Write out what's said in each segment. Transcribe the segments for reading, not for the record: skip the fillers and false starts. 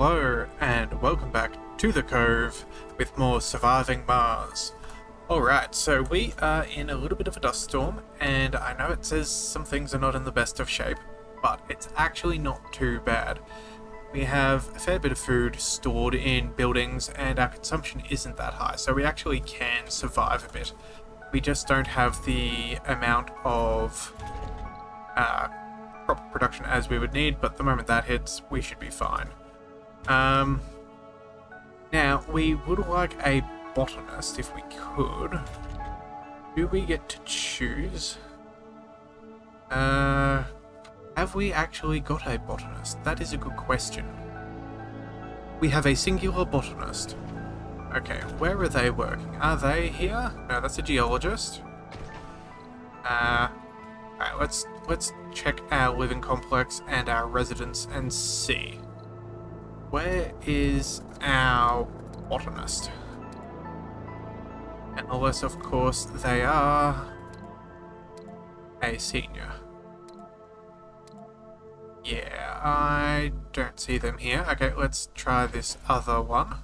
Hello, and welcome back to the Cove with more Surviving Mars. Alright, so we are in a little bit of a dust storm, and I know it says some things are not in the best of shape, but it's actually not too bad. We have a fair bit of food stored in buildings, and our consumption isn't that high, so we actually can survive a bit. We just don't have the amount of crop production as we would need, but the moment that hits, we should be fine. Now, we would like a botanist if we could. Do we get to choose? Have we actually got a botanist? That is a good question. We have a singular botanist. Okay, where are they working? Are they here? No, that's a geologist. Alright, let's check our living complex and our residence and see. Where is our botanist? And unless, of course, they are a senior. Yeah, I don't see them here. Okay, let's try this other one.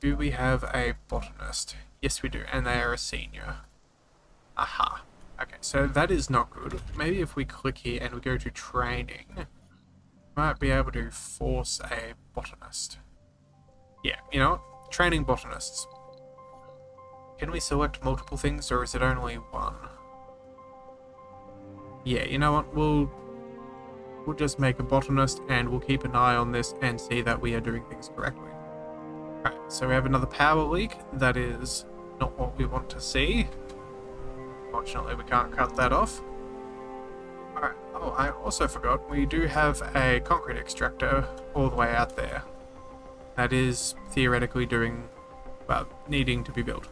Do we have a botanist? Yes, we do, and they are a senior. Aha. Okay, so that is not good. Maybe if we click here and we go to training, might be able to force a botanist. Yeah, you know what? Training botanists. Can we select multiple things, or is it only one? Yeah, you know what? We'll just make a botanist, and we'll keep an eye on this and see that we are doing things correctly. Alright, so we have another power leak. That is not what we want to see. Fortunately, we can't cut that off. Alright, oh, I also forgot, we do have a concrete extractor all the way out there. That is theoretically needing to be built.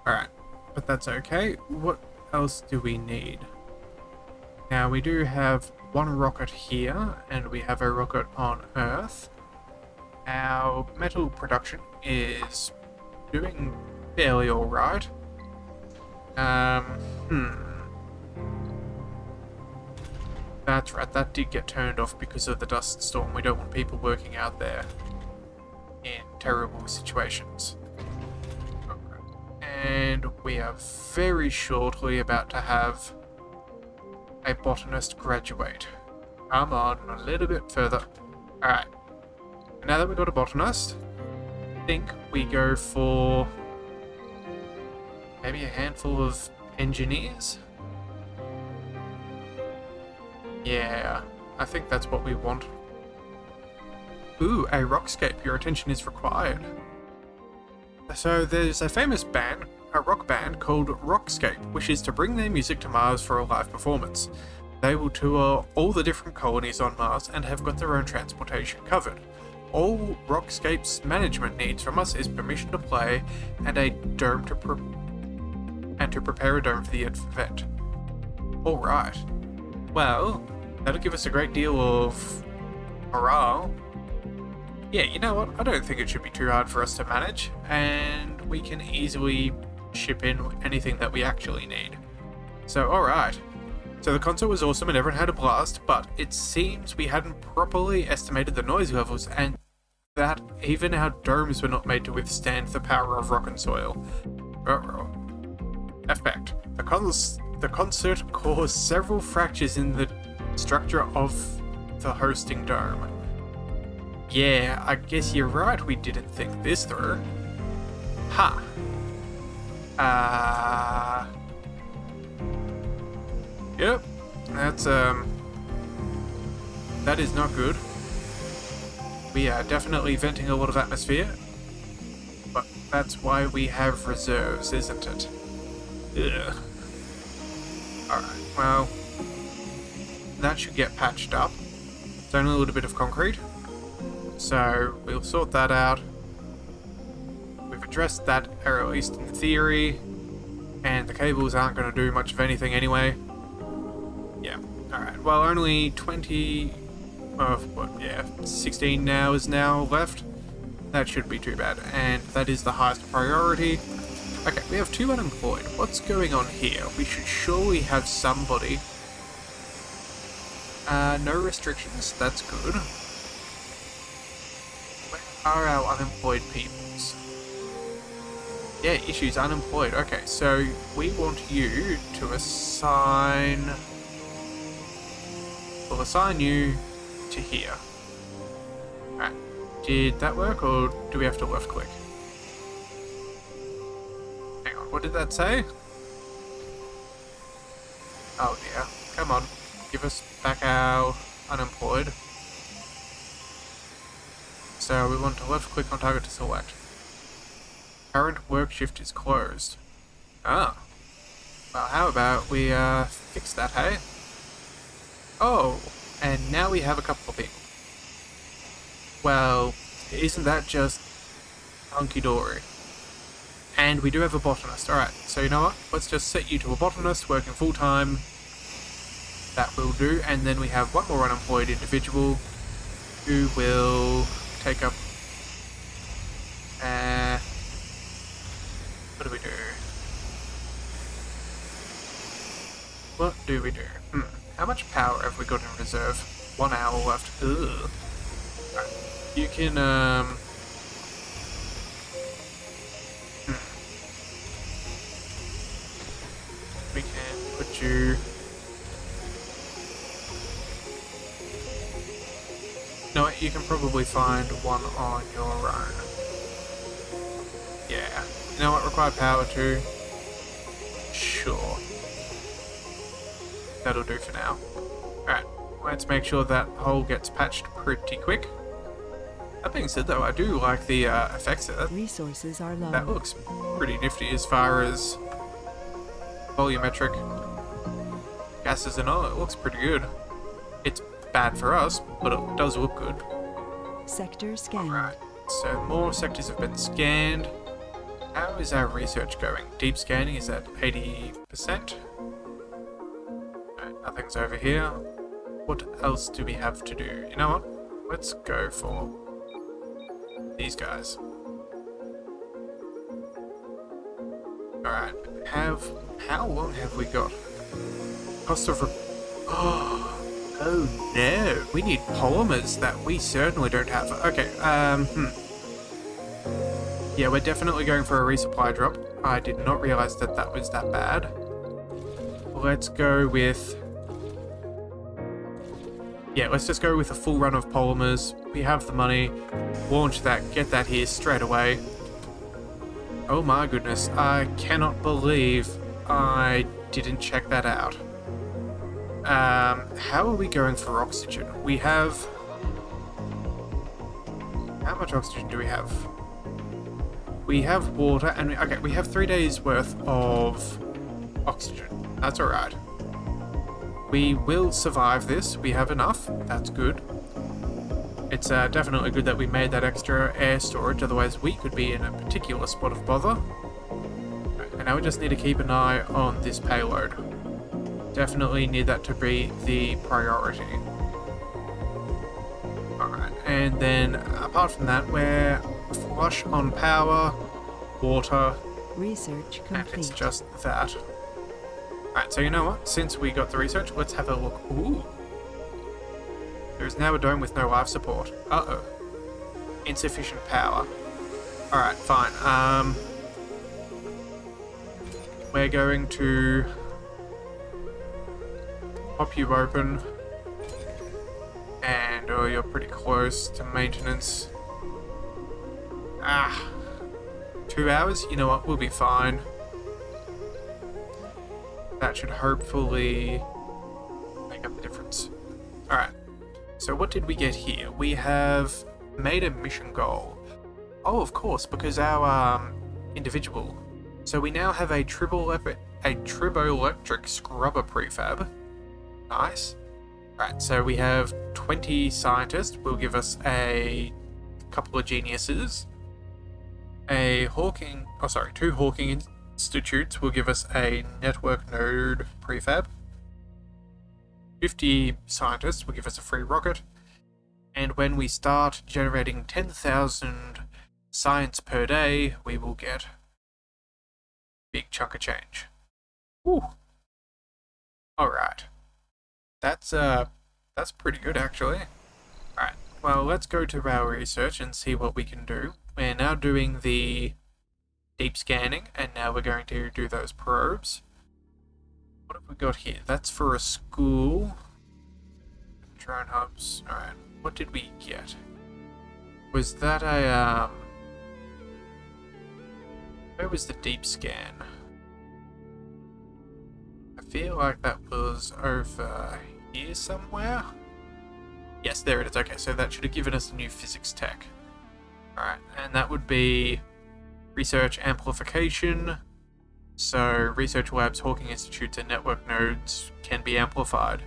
Alright, but that's okay. What else do we need? Now, we do have one rocket here, and we have a rocket on Earth. Our metal production is doing fairly alright. That's right, that did get turned off because of the dust storm. We don't want people working out there in terrible situations. And we are very shortly about to have a botanist graduate. Come on, a little bit further. Alright. Now that we've got a botanist, I think we go for maybe a handful of engineers? Yeah, I think that's what we want. Ooh, a rockscape. Your attention is required. So there's a famous band, a rock band called Rockscape, wishes to bring their music to Mars for a live performance. They will tour all the different colonies on Mars and have got their own transportation covered. All Rockscape's management needs from us is permission to play and a dome to prepare a dome for the event. Alright. Well, that'll give us a great deal of morale. Yeah, you know what? I don't think it should be too hard for us to manage, and we can easily ship in anything that we actually need. So, alright. So the concert was awesome and everyone had a blast, but it seems we hadn't properly estimated the noise levels, and that even our domes were not made to withstand the power of rock and soil. Effect. The concert caused several fractures in the structure of the hosting dome. Yeah, I guess you're right, we didn't think this through. Ha. Yep. That's, that is not good. We are definitely venting a lot of atmosphere. But that's why we have reserves, isn't it? Ugh. Alright, well, that should get patched up. It's only a little bit of concrete. So, we'll sort that out. We've addressed that, or at least in theory. And the cables aren't going to do much of anything anyway. Yeah, alright. Well, only 16 hours now left. That shouldn't be too bad. And that is the highest priority. Okay, we have 2 unemployed. What's going on here? We should surely have somebody. No restrictions, that's good. are our unemployed peoples? Yeah, issues unemployed. Okay, so we want you to assign... We'll assign you to here. Alright, did that work or do we have to left click? Hang on, what did that say? Oh dear, come on, give us back our unemployed. So we want to left click on target to select. Current work shift is closed. Ah. Well, how about we fix that, hey? Oh, and now we have a couple of people. Well, isn't that just hunky-dory? And we do have a botanist. Alright, so you know what? Let's just set you to a botanist working full-time. That will do. And then we have one more unemployed individual who will take up... what do we do? What do we do? How much power have we got in reserve? 1 hour left. Ugh. Right. You can, we can put you... No, you can probably find one on your own. Yeah. You know what? Require power too? Sure. That'll do for now. Alright, let's make sure that hole gets patched pretty quick. That being said though, I do like the effects of that. Resources are low. That looks pretty nifty as far as volumetric gases and all. It looks pretty good. It's bad for us, but it does look good. Sector scanned. Alright, so more sectors have been scanned. How is our research going? Deep scanning is at 80%. Alright, nothing's over here. What else do we have to do? You know what? Let's go for these guys. Alright, how long have we got? Cost of... Oh no, we need polymers that we certainly don't have. Okay, yeah, we're definitely going for a resupply drop. I did not realize that that was that bad. Let's go with... Yeah, let's just go with a full run of polymers. We have the money. Launch that, get that here straight away. Oh my goodness, I cannot believe I didn't check that out. How are we going for oxygen? We have... How much oxygen do we have? We have water, and okay, we have 3 days worth of oxygen. That's alright. We will survive this. We have enough. That's good. It's definitely good that we made that extra air storage, otherwise we could be in a particular spot of bother. And now we just need to keep an eye on this payload. Definitely need that to be the priority. Alright, and then apart from that, we're flush on power, water, research complete. And it's just that. Alright, so you know what? Since we got the research, let's have a look. Ooh. There's now a dome with no life support. Uh-oh. Insufficient power. Alright, fine. We're going to pop you open. And, oh, you're pretty close to maintenance. 2 hours? You know what? We'll be fine. That should hopefully make up the difference. Alright. So what did we get here? We have made a mission goal. Oh, of course, because our individual. So we now have a triboelectric scrubber prefab. Nice. Right, so we have 20 scientists. Will give us a couple of geniuses. Two Hawking Institutes will give us a network node prefab. 50 scientists will give us a free rocket. And when we start generating 10,000 science per day, we will get a big chunk of change. Woo. Alright. That's pretty good actually. Alright, well now let's go to our research and see what we can do. We're now doing the deep scanning, and now we're going to do those probes. What have we got here? That's for a school. Drone hubs. Alright, what did we get? Was that a, where was the deep scan? I feel like that was over here somewhere. Yes, there it is. Okay, so that should have given us a new physics tech. Alright, and that would be research amplification. So research labs, Hawking Institutes, and network nodes can be amplified.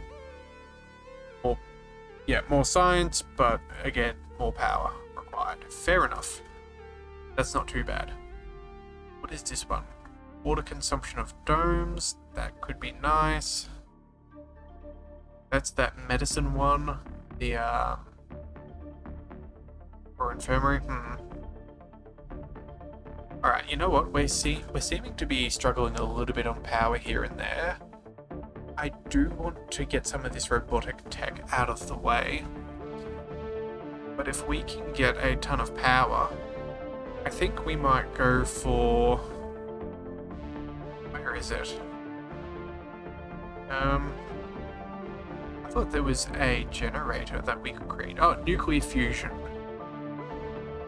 More science, but again, more power required. Fair enough. That's not too bad. What is this one? Water consumption of domes. That could be nice. That's that medicine one. The, or infirmary. Alright, you know what? We're seeming to be struggling a little bit on power here and there. I do want to get some of this robotic tech out of the way. But if we can get a ton of power, I think we might go for... Where is it? I thought there was a generator that we could create. Oh, nuclear fusion.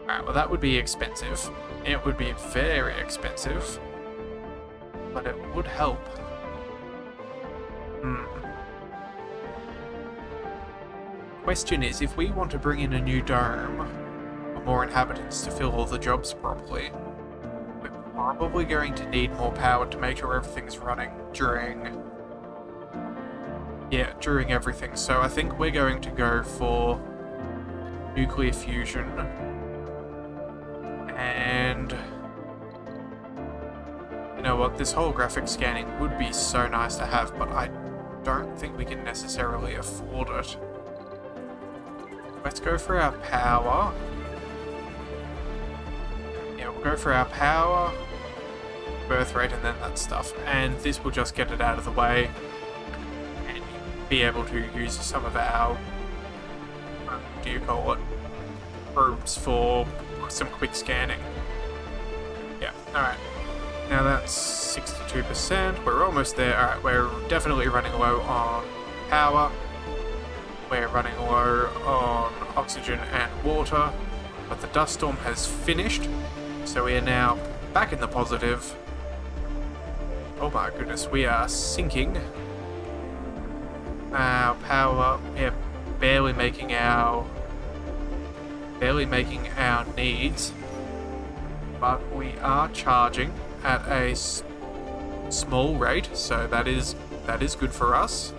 Alright, well that would be expensive. It would be very expensive. But it would help. Question is, if we want to bring in a new dome, or more inhabitants to fill all the jobs properly, we're probably going to need more power to make sure everything's running during everything. So I think we're going to go for nuclear fusion. And you know what, this holographic scanning would be so nice to have, but I don't think we can necessarily afford it. Let's go for our power. Yeah, we'll go for our power, birth rate, and then that stuff. And this will just get it out of the way and be able to use some of our, what do you call it, probes for some quick scanning. Yeah, alright. Now that's 62%. We're almost there. Alright, we're definitely running low on power. We're running low on oxygen and water, but the dust storm has finished, so we are now back in the positive. Oh my goodness, we are sinking. Our power, we're barely making our needs, but we are charging at a small rate, so that is good for us.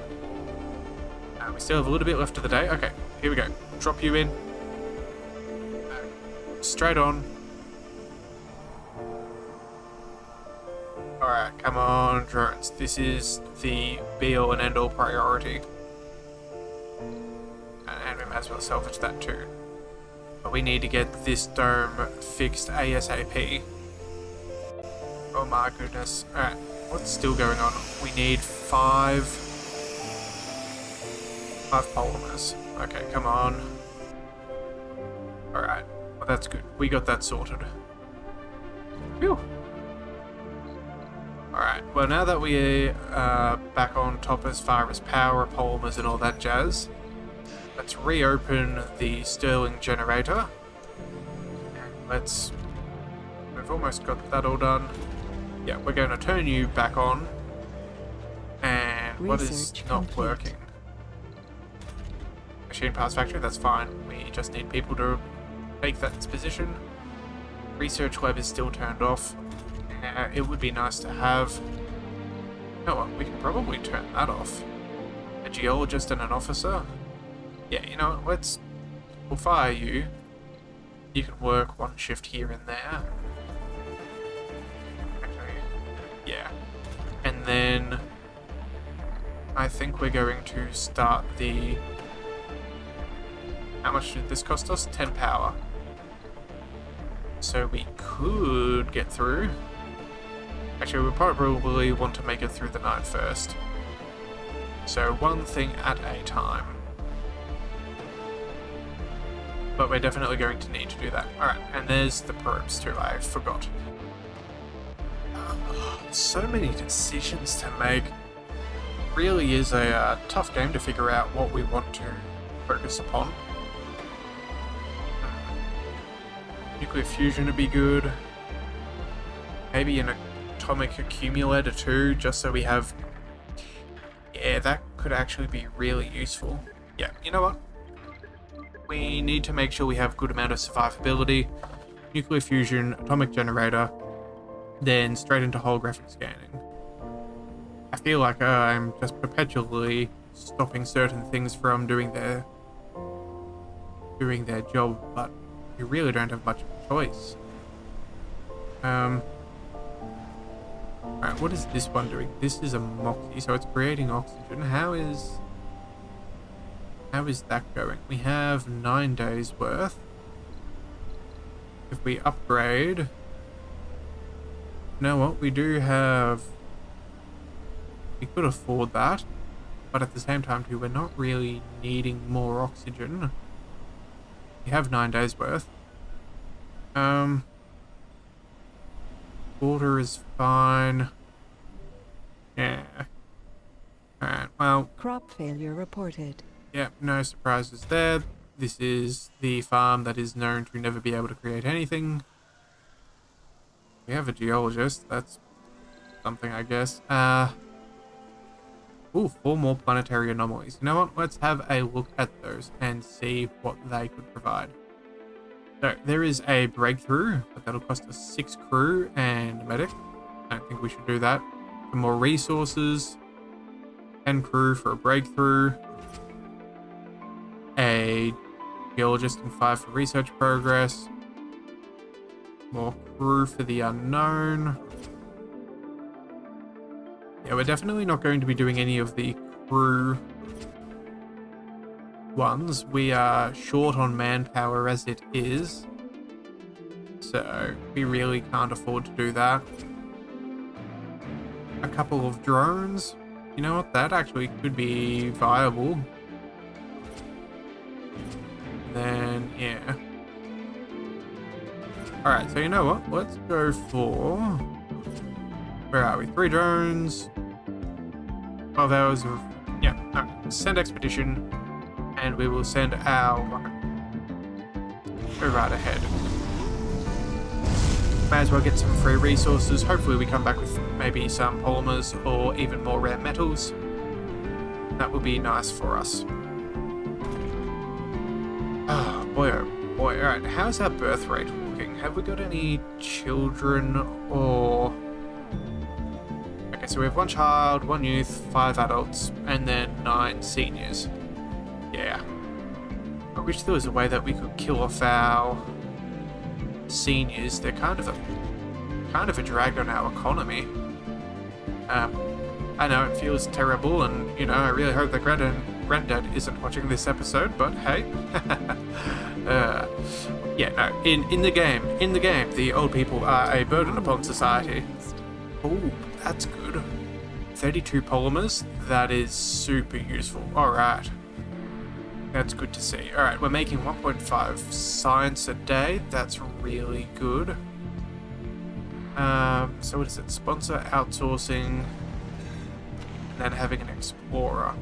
We still have a little bit left of the day. Okay, here we go. Drop you in. Straight on. Alright, come on, drones. This is the be-all and end-all priority. And we might as well salvage that too. But we need to get this dome fixed ASAP. Oh my goodness. Alright, what's still going on? We need five polymers. Okay, come on. Alright, well that's good. We got that sorted. Phew. Alright, well now that we are back on top as far as power, polymers and all that jazz, let's reopen the Stirling generator. We've almost got that all done. Yeah, we're going to turn you back on. And what is not working? Machine parts factory, that's fine. We just need people to take that position. Research lab is still turned off. It would be nice to have... You know what, we can probably turn that off. A geologist and an officer? Yeah, you know what, we'll fire you. You can work one shift here and there. Actually, yeah. And then I think we're going to start the... How much did this cost us? 10 power. So we could get through. Actually, we probably want to make it through the night first. So one thing at a time. but we're definitely going to need to do that. Alright, and there's the probes too, I forgot. So many decisions to make. Really is a tough game to figure out what we want to focus upon. Nuclear fusion would be good. Maybe an atomic accumulator too, just so we have... Yeah, that could actually be really useful. Yeah, you know what? We need to make sure we have a good amount of survivability. Nuclear fusion, atomic generator, then straight into holographic scanning. I feel like I'm just perpetually stopping certain things from doing their job, but we really don't have much of a choice. Alright, what is this one doing? This is a Moxie, so it's creating oxygen. How is that going? We have 9 days worth. If we upgrade... You know what? We do have... We could afford that, but at the same time too, we're not really needing more oxygen. We have 9 days worth. Water is fine. Yeah. Alright, well... Crop failure reported. Yeah, no surprises there. This is the farm that is known to never be able to create anything. We have a geologist, that's something, I guess. Ooh, 4 more planetary anomalies. You know what? Let's have a look at those and see what they could provide. So, there is a breakthrough, but that'll cost us 6 crew and a medic. I don't think we should do that. For more resources, 10 crew for a breakthrough, a geologist and 5 for research progress, more crew for the unknown. Yeah, we're definitely not going to be doing any of the crew ones. We are short on manpower as it is, so we really can't afford to do that. A couple of drones. You know what? That actually could be viable. Then, yeah. Alright, so you know what? Let's go for... Where are we? 3 drones. 12 hours of... Yeah, no. Send expedition. And we will send our rocket. Go right ahead. May as well get some free resources. Hopefully we come back with maybe some polymers or even more rare metals. That would be nice for us. Oh boy, oh boy. Alright, how's our birth rate looking? Have we got any children or... Okay, so we have 1 child, 1 youth, 5 adults, and then 9 seniors. Yeah. I wish there was a way that we could kill off our seniors. They're kind of a drag on our economy. I know it feels terrible, and you know I really hope that Granddad isn't watching this episode. But hey, yeah, no. In the game, the old people are a burden upon society. Oh, that's good. 32 polymers. That is super useful. All right. That's good to see. Alright, we're making 1.5 science a day. That's really good. So what is it? Sponsor outsourcing and then having an explorer.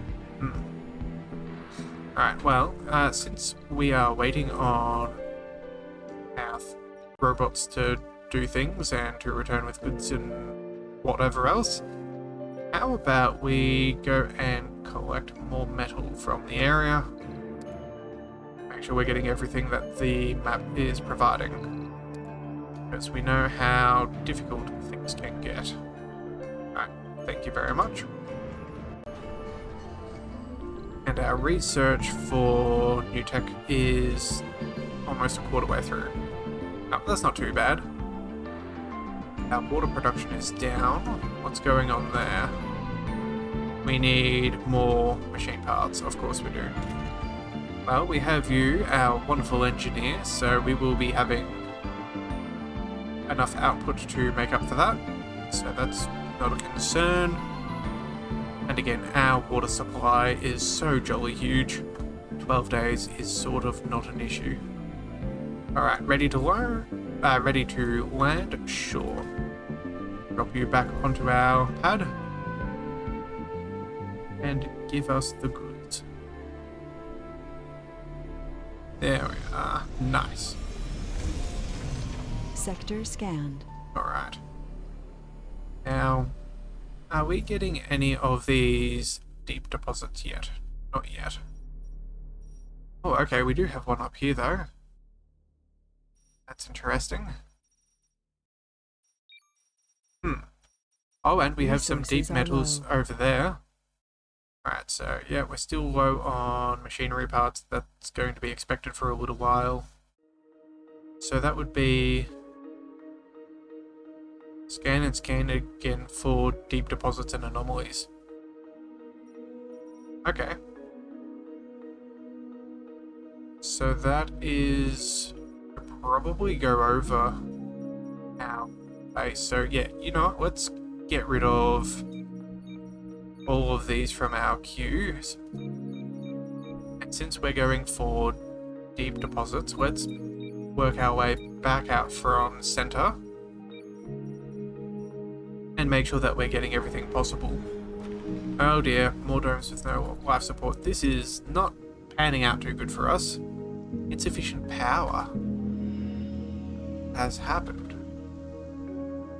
Alright, well, since we are waiting on our robots to do things and to return with goods and whatever else, how about we go and collect more metal from the area? Sure we're getting everything that the map is providing, because we know how difficult things can get. Alright, thank you very much. And our research for new tech is almost a quarter way through. Oh, that's not too bad. Our water production is down. What's going on there? We need more machine parts, of course we do. Well, we have you, our wonderful engineer, so we will be having enough output to make up for that. So that's not a concern. And again, our water supply is so jolly huge. 12 days is sort of not an issue. Alright, ready to learn? Ready to land? Sure. Drop you back onto our pad. And give us the goods. There we are. Nice. Sector scanned. Alright. Now, are we getting any of these deep deposits yet? Not yet. Oh, okay, we do have one up here though. That's interesting. Oh, and we have some deep metals over there. Alright, so yeah, we're still low on machinery parts. That's going to be expected for a little while. So that would be... Scan and scan again for deep deposits and anomalies. Okay. So that is... probably go over our base. So yeah, you know what? Let's get rid of all of these from our queues. And since we're going for deep deposits, let's work our way back out from center and make sure that we're getting everything possible. Oh dear, more domes with no life support. This is not panning out too good for us. Insufficient power has happened.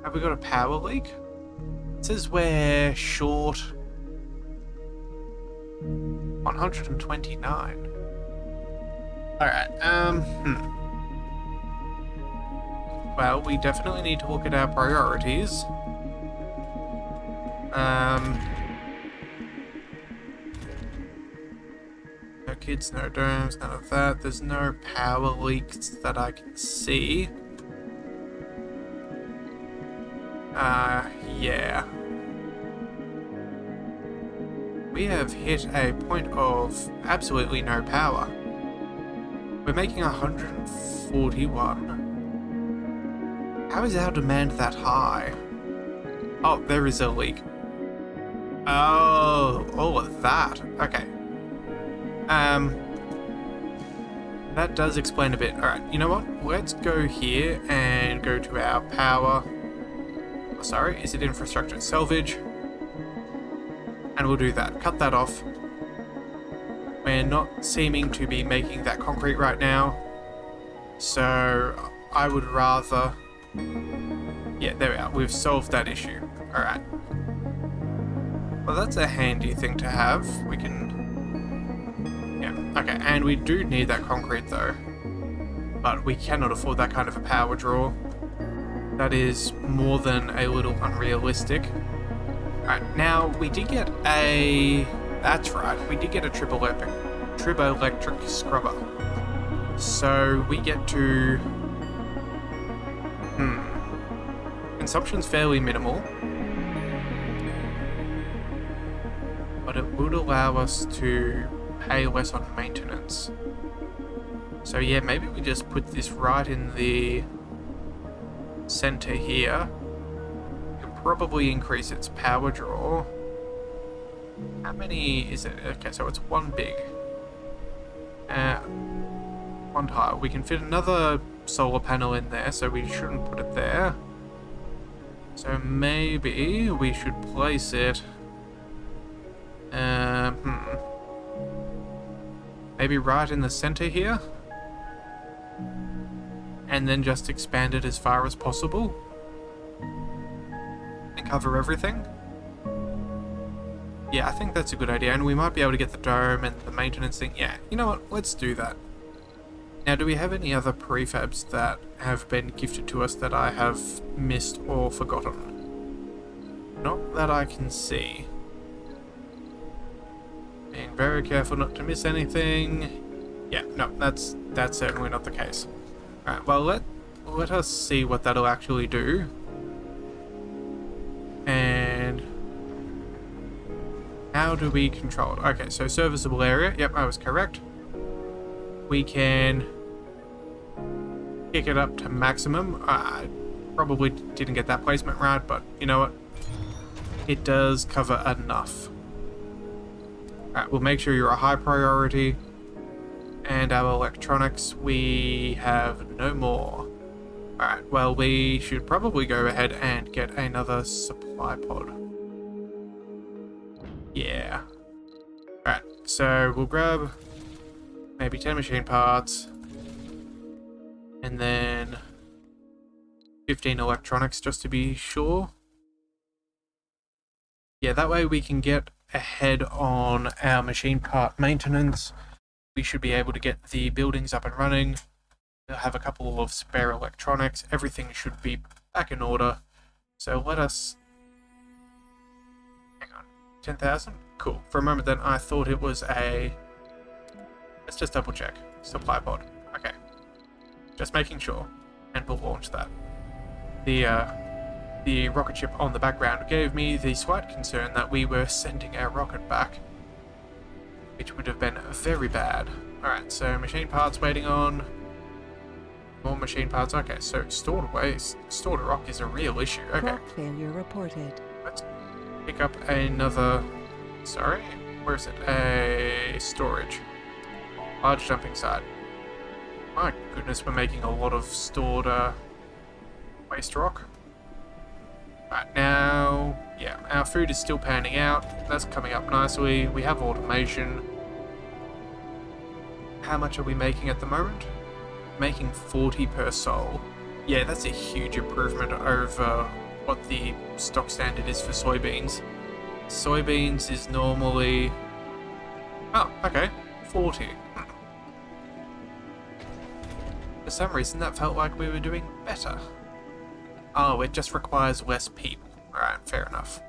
Have we got a power leak? It says we're short 129. Alright, Well, we definitely need to look at our priorities. No kids, no domes, none of that. There's no power leaks that I can see. Yeah. We have hit a point of absolutely no power. We're making 141. How is our demand that high? Oh, there is a leak. Oh, all of that. Okay. That does explain a bit. Alright, you know what? Let's go here and go to our power. Oh, sorry, is it infrastructure? Salvage. And we'll do that. Cut that off. We're not seeming to be making that concrete right now. So I would rather... Yeah, there we are. We've solved that issue. Alright. Well, that's a handy thing to have. We can... Yeah, okay. And we do need that concrete though. But we cannot afford that kind of a power draw. That is more than a little unrealistic. Alright, now we did get a... That's right, we did get a triboelectric scrubber. So we get to... Consumption's fairly minimal. But it would allow us to pay less on maintenance. So yeah, maybe we just put this right in the center here. Probably increase its power draw. How many is it? Okay, so it's one big. One tile. We can fit another solar panel in there, so we shouldn't put it there. So maybe we should place it... Maybe right in the center here? And then just expand it as far as possible? And cover everything? Yeah, I think that's a good idea, and we might be able to get the dome and the maintenance thing. Yeah, you know what? Let's do that. Now, do we have any other prefabs that have been gifted to us that I have missed or forgotten? Not that I can see. Being very careful not to miss anything. Yeah, no, that's certainly not the case. Alright, well, let us see what that'll actually do. And how do we control it? Okay, so serviceable area. Yep, I was correct. We can kick it up to maximum. I probably didn't get that placement right, but you know what? It does cover enough. Alright, we'll make sure you're a high priority. And our electronics, we have no more. Alright, well, we should probably go ahead and get another supply pod. Yeah. Alright, so we'll grab maybe 10 machine parts. And then 15 electronics just to be sure. Yeah, that way we can get ahead on our machine part maintenance. We should be able to get the buildings up and running. We'll have a couple of spare electronics. Everything should be back in order. So let us... Hang on. 10,000? Cool. For a moment then I thought it was a... Let's just double check. Supply pod. Okay. Just making sure. And we'll launch that. The rocket ship on the background gave me the slight concern that we were sending our rocket back, which would have been very bad. Alright, so machine parts waiting on. More machine parts. Okay, so stored waste, stored rock is a real issue. Okay. Rock failure reported. Let's pick up another... Sorry? Where is it? A storage. Large dumping site. My goodness, we're making a lot of stored waste rock. Right, now, yeah, our food is still panning out. That's coming up nicely. We have automation. How much are we making at the moment? Making 40 per soul. Yeah, that's a huge improvement over what the stock standard is for soybeans. Soybeans is normally... Oh, okay, 40. For some reason that felt like we were doing better. Oh, it just requires less people. Alright, fair enough.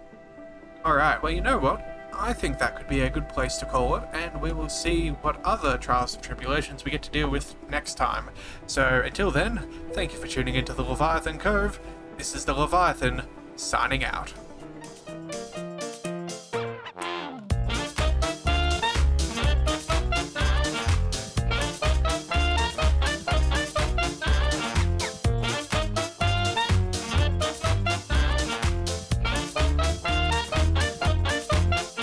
Alright, well, you know what? I think that could be a good place to call it, and we will see what other trials and tribulations we get to deal with next time. So, until then, thank you for tuning into the Leviathan Cove. This is the Leviathan, signing out.